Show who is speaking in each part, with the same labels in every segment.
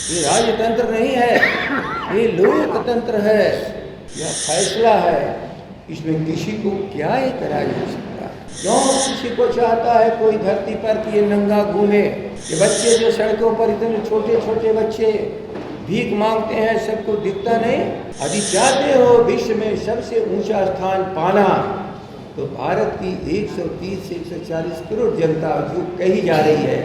Speaker 1: ये राजतंत्र नहीं है, ये लोकतंत्र है। यह फैसला है, इसमें किसी को क्या इतराज हो सकता है? क्यों किसी को चाहता है कोई धरती पर कि ये नंगा घूमे? ये बच्चे जो सड़कों पर इतने छोटे छोटे बच्चे भीख मांगते हैं, सबको दिखता नहीं? यदि चाहते हो विश्व में सबसे ऊंचा स्थान पाना तो भारत की 130 से 140 करोड़ जनता जो कही जा रही है,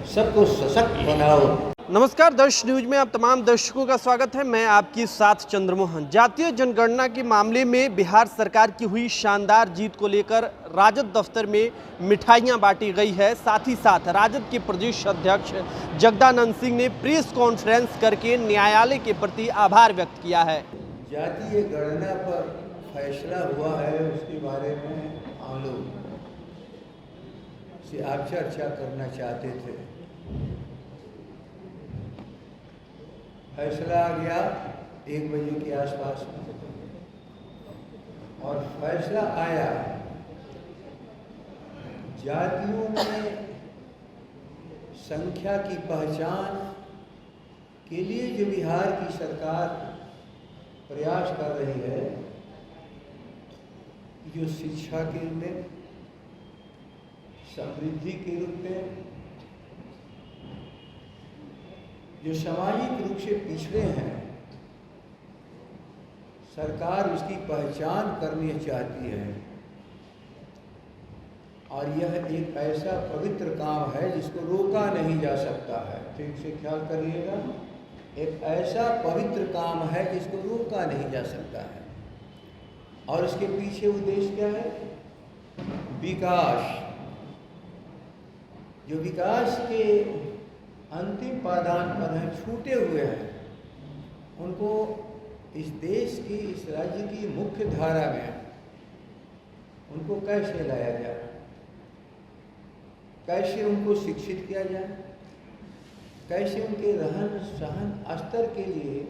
Speaker 1: सबको सशक्त बनाओ।
Speaker 2: नमस्कार, दर्श न्यूज में आप तमाम दर्शकों का स्वागत है। मैं आपके साथ चंद्रमोहन। जातीय जनगणना के मामले में बिहार सरकार की हुई शानदार जीत को लेकर राजद दफ्तर में मिठाइयां बांटी गई है। साथ ही साथ राजद के प्रदेश अध्यक्ष जगदानंद सिंह ने प्रेस कॉन्फ्रेंस करके न्यायालय के प्रति आभार व्यक्त किया है।
Speaker 1: जातीय गणना पर फैसला हुआ है, उसके बारे में हम लोग से आप चर्चा करना चाहते थे। फैसला आ गया 1 बजे के आसपास में, और फैसला आया जातियों में संख्या की पहचान के लिए जो बिहार की सरकार प्रयास कर रही है, जो शिक्षा के रूप में, समृद्धि के रूप में, जो सामाजिक रूप से पिछड़े हैं, सरकार उसकी पहचान करनी चाहती है। और यह एक ऐसा पवित्र काम है जिसको रोका नहीं जा सकता है। ठीक से ख्याल करिएगा, एक ऐसा पवित्र काम है जिसको रोका नहीं जा सकता है। और इसके पीछे उद्देश्य क्या है? विकास। जो विकास के अंतिम पायदान पर हैं, छूटे हुए हैं, उनको इस देश की, इस राज्य की मुख्य धारा में उनको कैसे लाया जाए, कैसे उनको शिक्षित किया जाए, कैसे उनके रहन सहन स्तर के लिए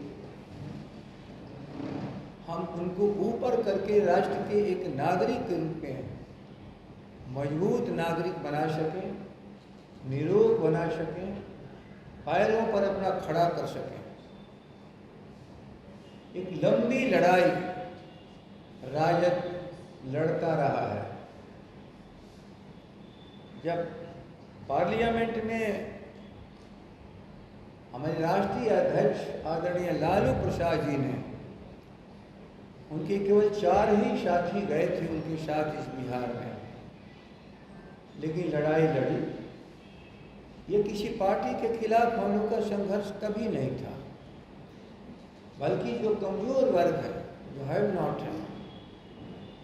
Speaker 1: हम उनको ऊपर करके राष्ट्र के एक नागरिक के रूप में मजबूत नागरिक बना सकें, निरोग बना सकें, पैरों पर अपना खड़ा कर सकें। एक लंबी लड़ाई राजद लड़ता रहा है। जब पार्लियामेंट में हमारे राष्ट्रीय अध्यक्ष आदरणीय लालू प्रसाद जी ने, उनके केवल 4 ही साथी गए थे उनके साथ इस बिहार में, लेकिन लड़ाई लड़ी। ये किसी पार्टी के खिलाफ हम लोग का संघर्ष कभी नहीं था, बल्कि जो कमजोर वर्ग है, जो हैव नॉट है,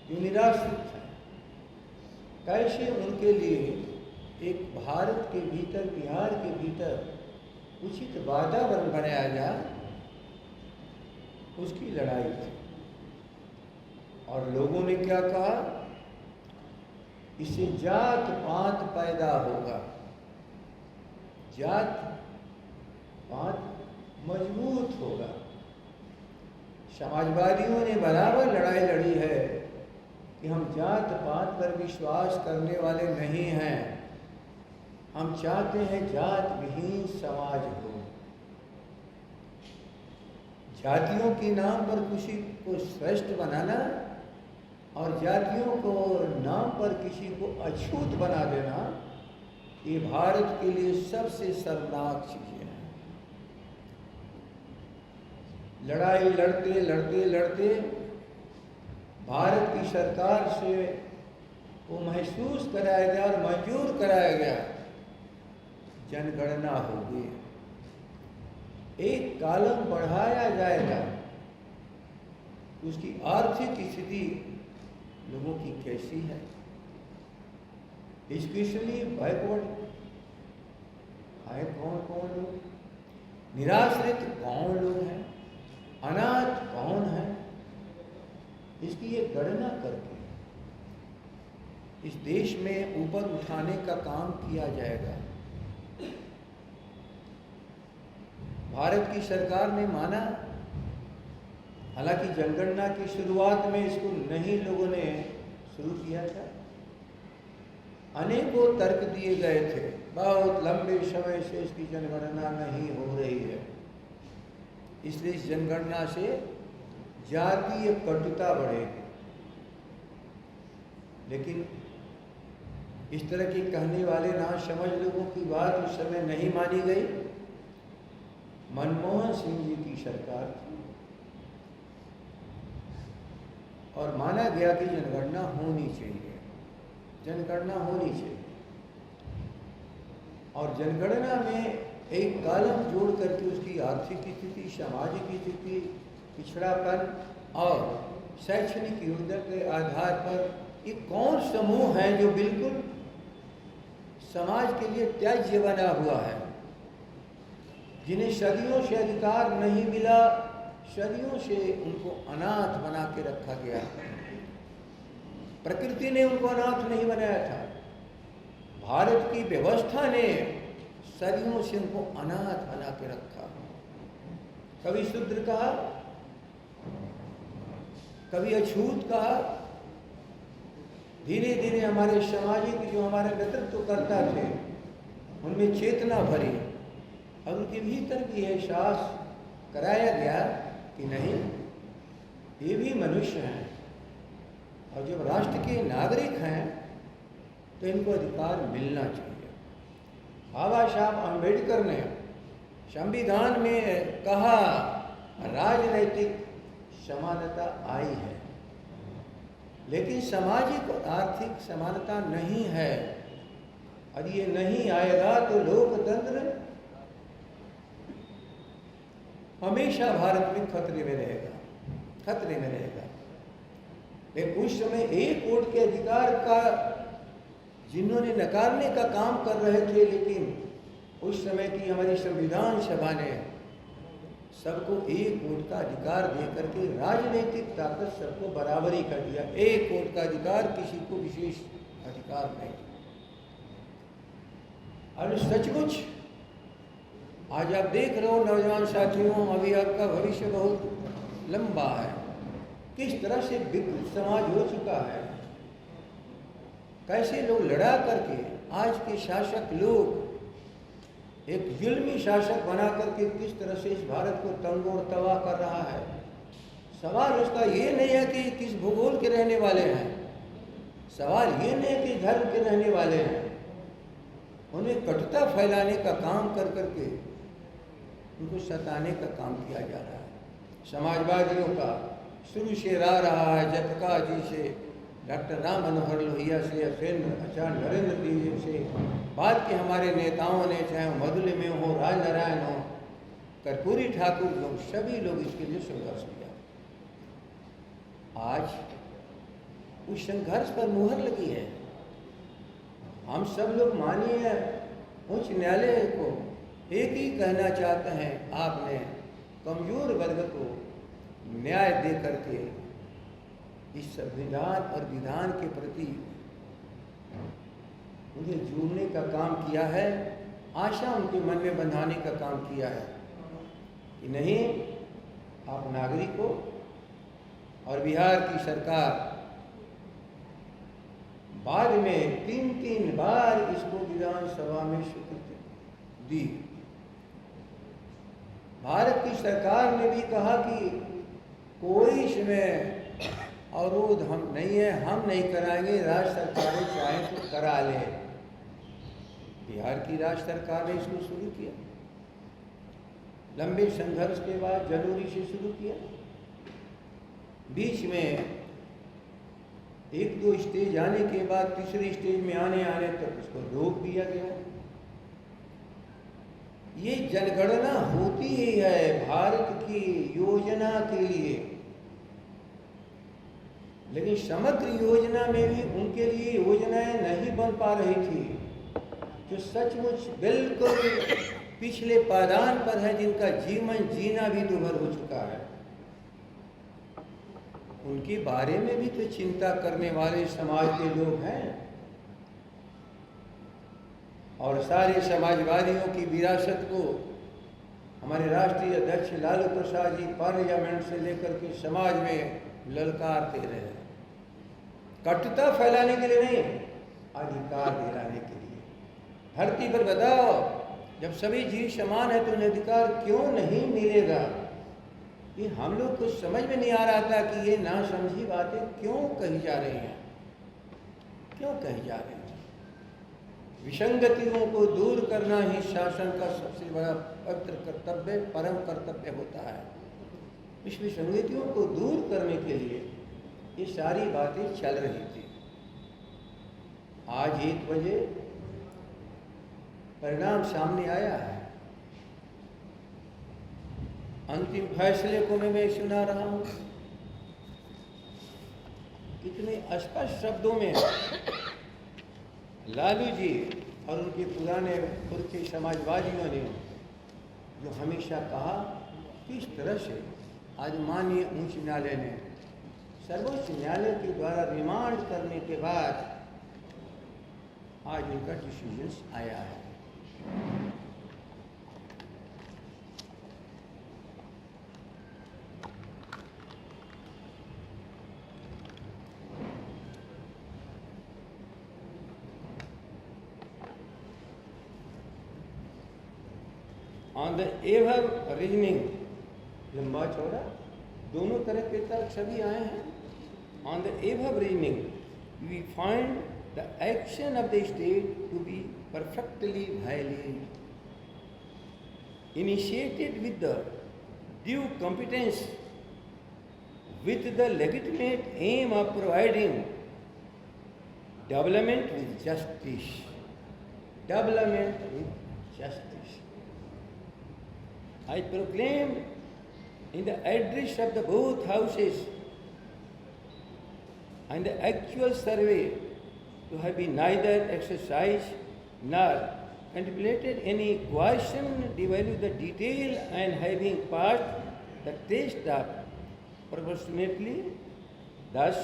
Speaker 1: जो निराश्रित है, कैसे उनके लिए एक भारत के भीतर, बिहार के भीतर उचित वातावरण बनाया जाए, उसकी लड़ाई थी। और लोगों ने क्या कहा? इससे जात पात पैदा होगा, जात पात मजबूत होगा। समाजवादियों ने बराबर लड़ाई लड़ी है कि हम जात पात पर विश्वास करने वाले नहीं हैं, हम चाहते हैं जात विहीन समाज हो। जातियों के नाम पर किसी को श्रेष्ठ बनाना और जातियों को नाम पर किसी को अछूत बना देना, ये भारत के लिए सबसे शर्मनाक चीज़ है। लड़ाई लड़ते लड़ते लड़ते भारत की सरकार से वो महसूस कराया गया और मंजूर कराया गया, जनगणना होगी, एक कॉलम बढ़ाया जाएगा, उसकी आर्थिक स्थिति लोगों की कैसी है, स्पेशली बैकवर्ड है, कौन कौन लोग, निराश्रित कौन लोग हैं, अनाथ कौन है, इसकी ये गणना करके इस देश में ऊपर उठाने का काम किया जाएगा। भारत की सरकार ने माना, हालांकि जनगणना की शुरुआत में इसको नहीं लोगों ने शुरू किया था, अनेकों तर्क दिए गए थे, बहुत लंबे समय से इसकी जनगणना नहीं हो रही है, इसलिए इस जनगणना से जातीय कटुता बढ़ेगी। लेकिन इस तरह की कहने वाले ना समझ लोगों की बात उस समय नहीं मानी गई। मनमोहन सिंह जी की सरकार थी और माना गया कि जनगणना होनी चाहिए, जनगणना होनी चाहिए। और जनगणना में एक कॉलम जोड़ करके उसकी आर्थिक स्थिति, सामाजिक स्थिति, पिछड़ापन और शैक्षणिक योग्यता के आधार पर ये कौन समूह है जो बिल्कुल समाज के लिए त्याज्य बना हुआ है, जिन्हें सदियों से अधिकार नहीं मिला, सदियों से उनको अनाथ बना के रखा गया। प्रकृति ने उनको अनाथ नहीं बनाया था, भारत की व्यवस्था ने सदियों से उनको अनाथ बना के रखा। कभी शूद्र कहा, कभी अछूत कहा। धीरे धीरे हमारे सामाजिक जो हमारे नेतृत्व करता थे उनमें चेतना भरी और उनके भीतर भी एहसास कराया गया कि नहीं, ये भी मनुष्य हैं और जब राष्ट्र के नागरिक हैं तो इनको अधिकार मिलना चाहिए। बाबा साहब अम्बेडकर ने संविधान में कहा राजनीतिक समानता आई है, लेकिन सामाजिक और आर्थिक समानता नहीं है। और ये नहीं आएगा तो लोकतंत्र हमेशा भारत में खतरे में रहेगा, खतरे में रहेगा। लेकिन उस समय एक वोट के अधिकार का जिन्होंने नकारने का काम कर रहे थे, लेकिन उस समय की हमारी संविधान सभा ने सबको एक वोट का अधिकार देकर के राजनीतिक ताकत सबको बराबरी कर दिया। एक वोट का अधिकार, किसी को विशेष अधिकार नहीं। और सचमुच आज आप देख रहे हो नौजवान साथियों, अभी आपका भविष्य बहुत लंबा है। किस तरह से विकृत समाज हो चुका है, कैसे लोग लड़ा करके आज के शासक लोग एक जुल्मी शासक बना करके किस तरह से इस भारत को तंग और तबाह कर रहा है। सवाल उसका ये नहीं है कि किस भूगोल के रहने वाले हैं, सवाल ये नहीं है कि धर्म के रहने वाले हैं। उन्हें कटुता फैलाने का काम कर करके उनको सताने का काम किया जा रहा है। समाजवादियों का शुरू से रहा है, जटका जी से, डॉक्टर राम मनोहर लोहिया से, फिर आचार्य नरेंद्र जी से, बाद के हमारे नेताओं ने, चाहे वो मधुले में हो, राजनारायण हो, कर्पूरी ठाकुर, लोग सभी लोग इसके लिए संघर्ष किया। आज उस संघर्ष पर मुहर लगी है। हम सब लोग माननीय उच्च न्यायालय को एक ही कहना चाहते हैं, आपने कमजोर वर्ग को न्याय दे करके इस संविधान और विधान के प्रति उन्हें जोड़ने का काम किया है, आशा उनके मन में बंधाने का काम किया है कि नहीं, आप नागरिक हो। और बिहार की सरकार बाद में 3 बार इसको विधानसभा में स्वीकृति दी। भारत की सरकार ने भी कहा कि कोई इसमें अवरोध हम नहीं है, हम नहीं कराएंगे, राज्य सरकारें चाहें तो करा लें। बिहार की राज्य सरकार ने इसको शुरू किया, लंबे संघर्ष के बाद जनवरी से शुरू किया। बीच में 1-2 स्टेज आने के बाद तीसरे स्टेज में आने तक उसको रोक दिया गया। ये जनगणना होती ही है भारत की योजना के लिए, लेकिन समग्र योजना में भी उनके लिए योजनाएं नहीं बन पा रही थी जो सचमुच बिल्कुल पिछले पायदान पर है, जिनका जीवन जीना भी दुभर हो चुका है। उनके बारे में भी तो चिंता करने वाले समाज के लोग हैं। और सारे समाजवादियों की विरासत को हमारे राष्ट्रीय अध्यक्ष लालू प्रसाद जी पार्लियामेंट से लेकर के समाज में ललकारते रहे, कटुता फैलाने के लिए नहीं, अधिकार दिलाने के लिए। धरती पर बताओ, जब सभी जीव समान है तो उन्हें अधिकार क्यों नहीं मिलेगा? कि हम लोग को समझ में नहीं आ रहा था कि ये नासमझी बातें क्यों कही जा रही हैं, क्यों कही जा रही हैं। विसंगतियों को दूर करना ही शासन का सबसे बड़ा पवित्र कर्तव्य, परम कर्तव्य होता है। इस विसंगतियों को दूर करने के लिए ये सारी बातें चल रही थी। आज 1 बजे परिणाम सामने आया है। अंतिम फैसले को मैं सुना रहा हूँ। इतने स्पष्ट शब्दों में लालू जी और उनके पुराने पुरखे समाजवादियों ने जो हमेशा कहा, किस तरह से आज माननीय उच्च न्यायालय ने सर्वोच्च न्यायालय के द्वारा रिमांड करने के बाद आज उनका डिसीजन आया है। ऑन द एवर रीजनिंग, लंबा चौड़ा दोनों तरह के तर्क सभी आए हैं। On the ever reasoning we find the action of the state to be perfectly valid, initiated with the due competence, with the legitimate aim of providing development with justice. Development with justice. I proclaim in the address of the both houses and the actual survey to have been neither exercised nor contemplated any question devalue the detail and having passed the test of proportionately, thus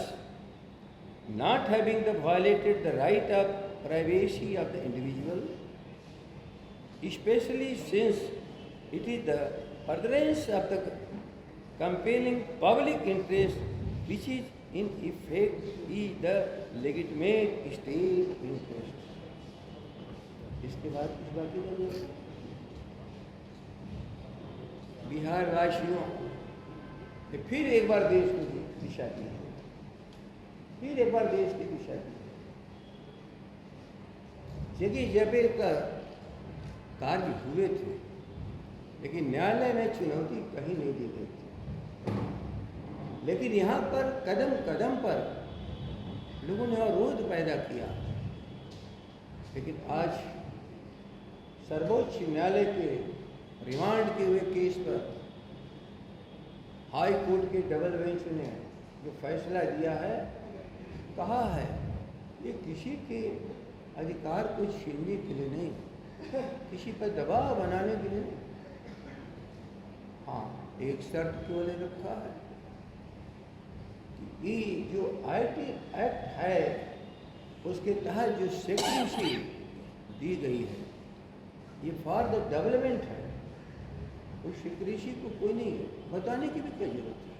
Speaker 1: not having violated the right of privacy of the individual, especially since it is the furtherance of the compelling public interest which is in effect is the legitimate state interest. इसके बाद कुछ बाकी नहीं है। बिहार वासियों ने फिर एक बार देश की दिशा दी है, फिर एक बार देश की दिशा दी है। जगह जगह का कार्य हुए थे, लेकिन न्यायालय में चुनौती कहीं नहीं दी गई थी। लेकिन यहाँ पर कदम कदम पर लोगों ने अवरोध पैदा किया। लेकिन आज सर्वोच्च न्यायालय के रिमांड के हुए केस पर हाई कोर्ट के डबल बेंच ने जो फैसला दिया है, कहा है ये किसी के अधिकार को छीनने के लिए नहीं, किसी पर दबाव बनाने के लिए नहीं। हाँ, एक शर्त क्यों ले रखा है कि ये जो एक्ट है उसके तहत जो सेक्रेसी दी गई है ये फॉर द डेवलपमेंट है। उस सेक्रेसी को कोई नहीं बताने की भी क्या जरूरत है?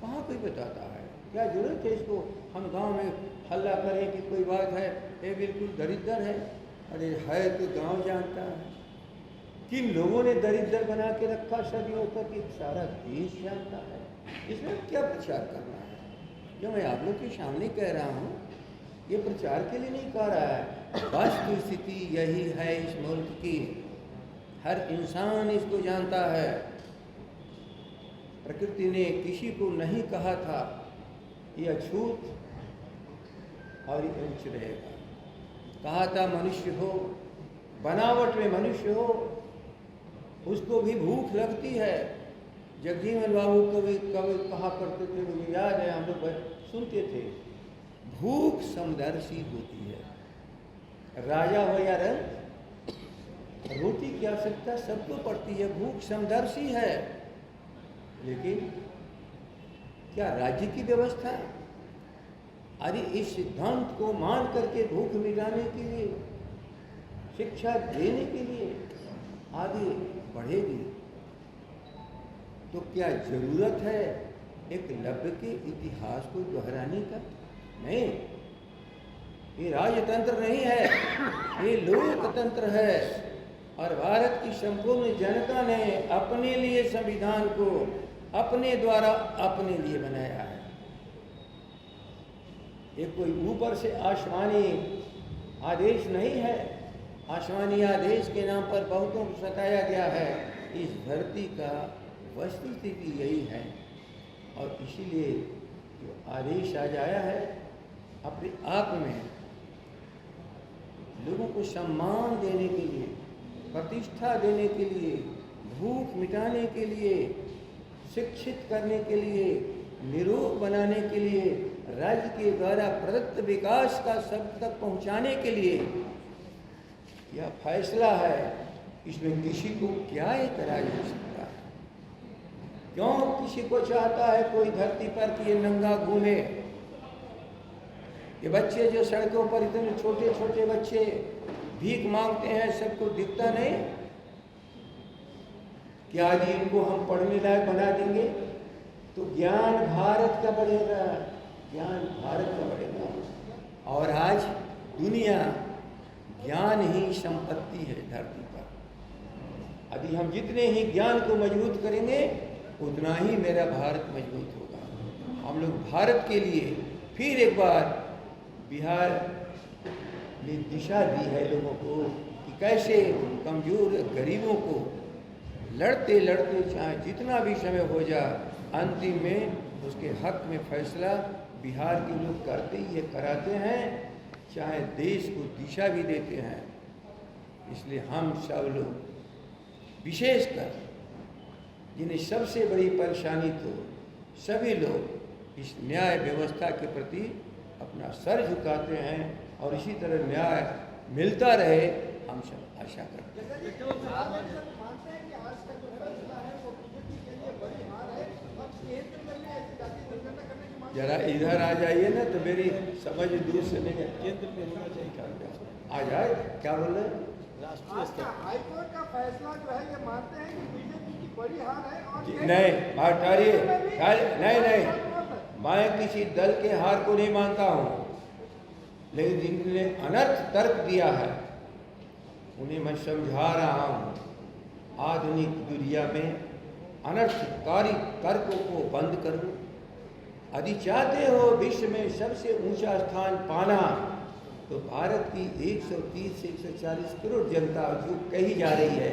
Speaker 1: कहाँ कोई बताता है? क्या जरूरत है इसको हम गांव में हल्ला करें कि कोई बात है ये बिल्कुल दरिद्र है? अरे है तो गांव जानता है। किन लोगों ने दरिद्र बना के रखा सदियों तक, एक सारा देश जानता है। इसमें क्या प्रचार करना है? जो मैं आप लोग के सामने कह रहा हूँ, ये प्रचार के लिए नहीं कह रहा है। वास्तविक स्थिति यही है इस मुल्क की, हर इंसान इसको जानता है। प्रकृति ने किसी को नहीं कहा था ये अछूत और ये उच्च रहेगा। कहा था मनुष्य हो, बनावट में मनुष्य हो, उसको भी भूख लगती है। जगजीवन बाबू कभी कभी कहा करते थे, मुझे याद है, हम लोग सुनते थे, भूख समदर्शी होती है। राजा हो या रंक, रोटी की आवश्यकता सबको पड़ती है, भूख समदर्शी है। लेकिन क्या राज्य की व्यवस्था अरे इस सिद्धांत को मान करके भूख मिटाने के लिए, शिक्षा देने के लिए आगे बढ़ेगी? तो क्या जरूरत है एकलव्य के इतिहास को दोहराने का? नहीं, ये राजतंत्र नहीं है, ये लोकतंत्र है। और भारत की संपूर्ण जनता ने अपने लिए संविधान को अपने द्वारा अपने लिए बनाया है। ये कोई ऊपर से आसमानी आदेश नहीं है। आसमानी आदेश के नाम पर बहुतों को सताया गया है। इस धरती का वस्तुस्थिति यही है, और इसीलिए जो आदेश आज आया है अपने आप में लोगों को सम्मान देने के लिए, प्रतिष्ठा देने के लिए, भूख मिटाने के लिए, शिक्षित करने के लिए, निरोग बनाने के लिए, राज्य के द्वारा प्रदत्त विकास का सब तक पहुंचाने के लिए यह फैसला है। इसमें किसी को क्या एतराज हो सकता है? क्यों किसी को चाहता है कोई धरती पर कि ये नंगा घूमे? ये बच्चे जो सड़कों पर इतने छोटे छोटे बच्चे भीख मांगते हैं, सबको दिखता नहीं? क्या आज इनको हम पढ़ने लायक बना देंगे तो ज्ञान भारत का बढ़ेगा, ज्ञान भारत का बढ़ेगा। और आज दुनिया ज्ञान ही संपत्ति है धरती पर। यदि हम जितने ही ज्ञान को मजबूत करेंगे उतना ही मेरा भारत मजबूत होगा। हम लोग भारत के लिए फिर एक बार बिहार ने दिशा दी है लोगों को कि कैसे कमजोर गरीबों को लड़ते लड़ते चाहे जितना भी समय हो जाए, अंतिम में उसके हक में फैसला बिहार के लोग करते ही कराते हैं, चाहे देश को दिशा भी देते हैं। इसलिए हम सब लोग विशेषकर जिन्हें सबसे बड़ी परेशानी तो सभी लोग इस न्याय व्यवस्था के प्रति अपना सर झुकाते हैं, और इसी तरह न्याय मिलता रहे हम सब आशा करते हैं। जरा इधर आ जाइए ना, तो मेरी समझ दूर से नहीं है। केंद्र में होना चाहिए। आ जाए, क्या बोल रहे? राष्ट्रीय
Speaker 3: हाईकोर्ट का फैसला जो है ये मानते हैं कि बीजेपी की बड़ी हार है और
Speaker 1: नहीं हटाइए, नहीं, मैं किसी दल के हार को नहीं मानता हूँ, लेकिन जिनने अनर्थ तर्क दिया है उन्हें मैं समझा रहा हूँ। आधुनिक दुनिया में अनर्थकारी तर्कों को बंद करो। यदि चाहते हो विश्व में सबसे ऊंचा स्थान पाना, तो भारत की 130 से 140 करोड़ जनता जो कही जा रही है,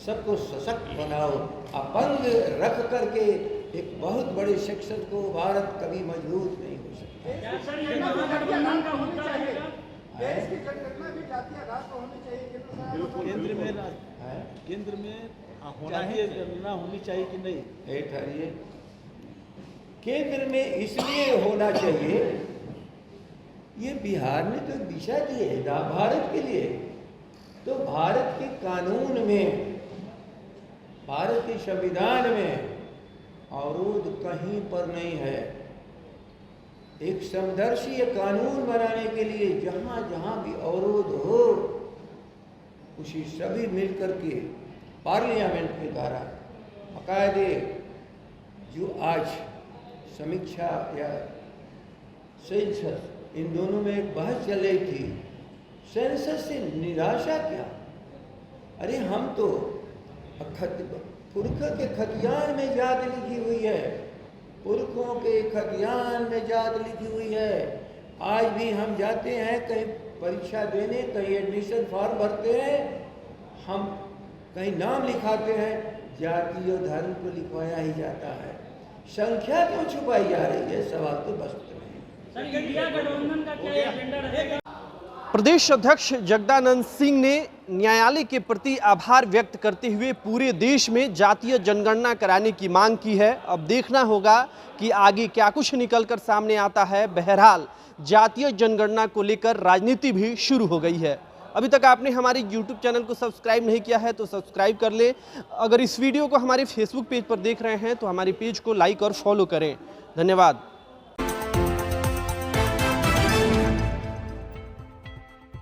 Speaker 1: सबको सशक्त बनाओ। अपंग रख करके एक बहुत बड़े शिक्षक को भारत कभी मजबूत नहीं हो सकता।
Speaker 3: केंद्र में गणना होनी चाहिए कि नहीं?
Speaker 1: ठहरिए, केंद्र में इसलिए होना चाहिए, ये बिहार ने तो दिशा दी है भारत के लिए। तो भारत के कानून में, भारत के संविधान में अवरोध कहीं पर नहीं है। एक समदर्शी कानून बनाने के लिए जहाँ जहाँ भी अवरोध हो, उसी सभी मिलकर के पार्लियामेंट के द्वारा बाकायदे जो आज समीक्षा या सेंसस, इन दोनों में एक बहस चल रही थी। सेंसस से निराशा क्या? अरे हम तो पुरखों के खतियान में जात लिखी हुई है, पुरखों के खतियान में जात लिखी हुई है। आज भी हम जाते हैं कहीं परीक्षा देने, कहीं एडमिशन फॉर्म भरते हैं, हम कहीं नाम लिखाते हैं, जाति और धर्म को लिखवाया ही जाता है। संख्या क्यों छुपाई जा रही है? सवाल तो बस
Speaker 2: प्रदेश अध्यक्ष जगदानंद सिंह ने न्यायालय के प्रति आभार व्यक्त करते हुए पूरे देश में जातीय जनगणना कराने की मांग की है। अब देखना होगा कि आगे क्या कुछ निकलकर सामने आता है। बहरहाल जातीय जनगणना को लेकर राजनीति भी शुरू हो गई है। अभी तक आपने हमारे YouTube चैनल को सब्सक्राइब नहीं किया है तो सब्सक्राइब कर लें। अगर इस वीडियो को हमारे Facebook पेज पर देख रहे हैं तो हमारे पेज को लाइक और फॉलो करें। धन्यवाद।